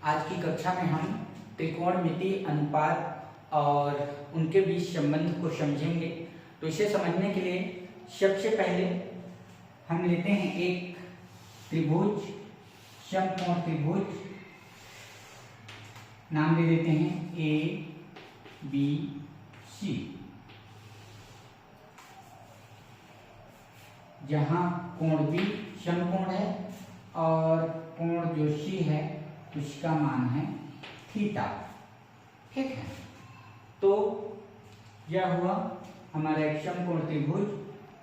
आज की कक्षा में हम त्रिकोणमितीय अनुपात और उनके बीच संबंध को समझेंगे। तो इसे समझने के लिए सबसे पहले हम लेते हैं एक त्रिभुज, समकोण त्रिभुज, नाम दे देते हैं ए बी सी, जहां कोण बी समकोण है और कोण जो सी है उसका मान है थीटा। ठीक है, तो यह हुआ हमारा एक समकोण त्रिभुज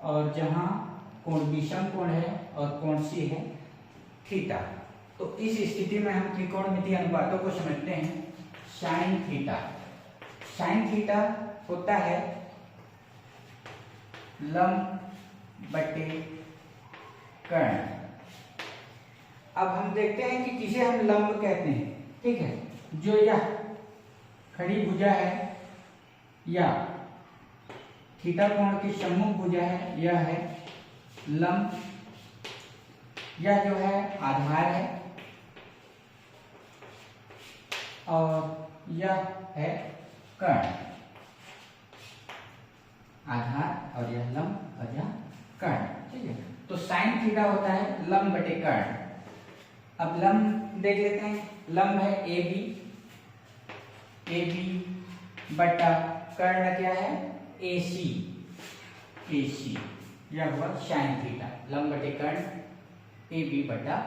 और जहां कोण बी समकोण है और कोण सी है थीटा। तो इस स्थिति में हम त्रिकोणमितीय अनुपातों को समझते हैं। साइन थीटा, साइन थीटा होता है लंब बटे कर्ण। अब हम देखते हैं कि किसे हम लंब कहते हैं। ठीक है, जो यह खड़ी भुजा है या थीटा कोण की सम्मुख भुजा है, यह है लंब। यह जो है आधार है और यह है कर्ण। आधार और यह लंब और यह कर्ण। ठीक है, तो साइन थीटा होता है लंब बटे कर्ण। अब लंब देख लेते हैं। लंब है ए बी बटा कर्ण क्या है ए सी। यह हुआ साइन थीटा, लंब बटे कर्ण ए बी बटा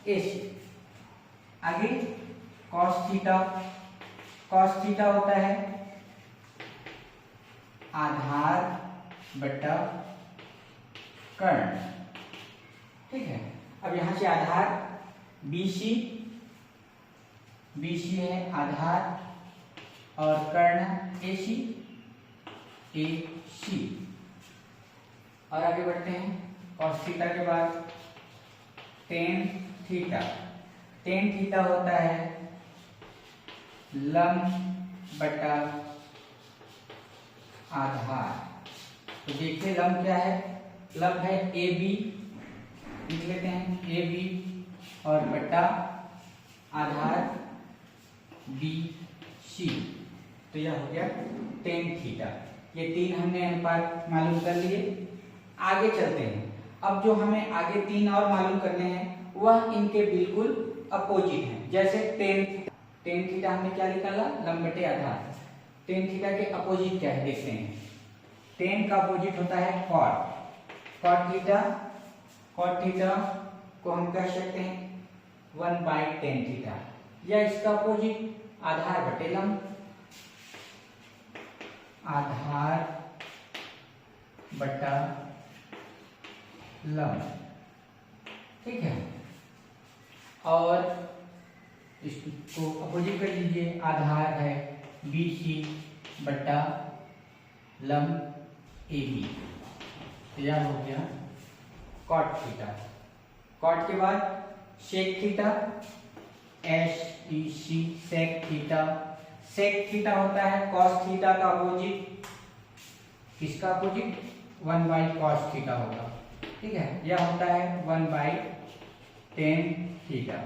ए सी। आगे कॉस थीटा, कॉस थीटा होता है आधार बटा कर्ण। ठीक है, अब यहां से आधार BC है आधार और कर्ण AC। और आगे बढ़ते हैं cos थीटा के बाद tan थीटा। tan थीटा होता है लंब बटा आधार। तो देखिए लंब क्या है, लंब है AB, लिख लेते हैं AB और बटा आधार BC। तो यह हो गया tan थीटा। ये तीन हमने अनुपात मालूम कर लिए। आगे चलते हैं। अब जो हमें आगे तीन और मालूम करने हैं वह इनके बिल्कुल अपोजिट हैं। जैसे tan थीटा हमने क्या निकाला, लंब बटे आधार। tan थीटा के अपोजिट क्या है देखते हैं। tan का अपोजिट होता है cot थीटा। cot थीटा को हम कह सकते हैं 1/tan थीटा, या इसका अपोजिट आधार बटे लंब। आधार बटा लंब। ठीक है, और इसको अपोजिट कर लीजिए। आधार है BC बटा लंब AB। यह हो गया cot थीटा। cot के बाद sec theta, SEC sec theta. sec theta होता है cos थीटा का अपोजिट। किसका अपोजिट, 1/cos थीटा होगा। ठीक है, यह होता है 1/tan थीटा।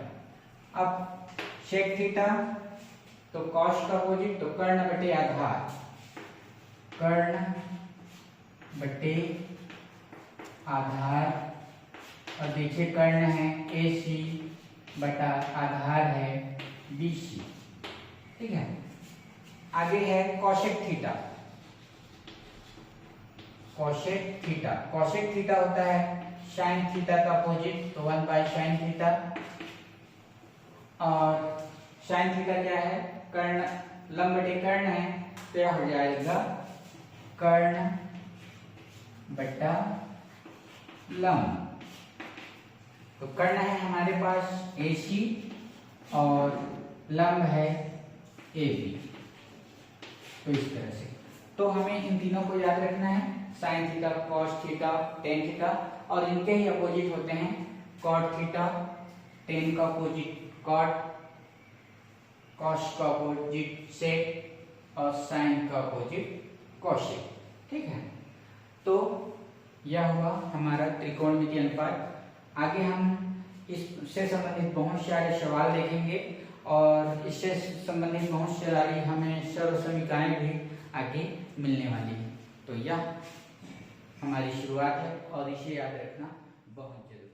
अब sec थीटा तो cos का अपोजिट, तो कर्ण बटे आधार। कर्ण बटे आधार, और देखिए कर्ण है AC बटा आधार है BC। ठीक है, आगे है cosec theta. cosec theta, cosec theta होता है sin थीटा का अपोजिट, तो 1/sin थीटा। और sin थीटा क्या है, कर्ण, लंब बटे कर्ण है, तो यह हो जाएगा कर्ण बटा लंब। तो कर्ण है हमारे पास AC और लंब है AB। तो इस तरह से तो हमें इन तीनों को याद रखना है, sine theta, cos theta, tan theta, और इनके ही अपोजिट होते हैं कॉट थीटा। टेन का अपोजिट कॉट, कॉस का अपोजिट सेक और साइन का अपोजिट कॉसेक। ठीक है, तो यह हुआ हमारा त्रिकोणमितीय अनुपात। आगे हम इससे संबंधित बहुत सारे सवाल देखेंगे और इससे संबंधित बहुत सारी हमें सर्वसमीकाएं भी आगे मिलने वाली है। तो यह हमारी शुरुआत है और इसे याद रखना बहुत जरूरी है।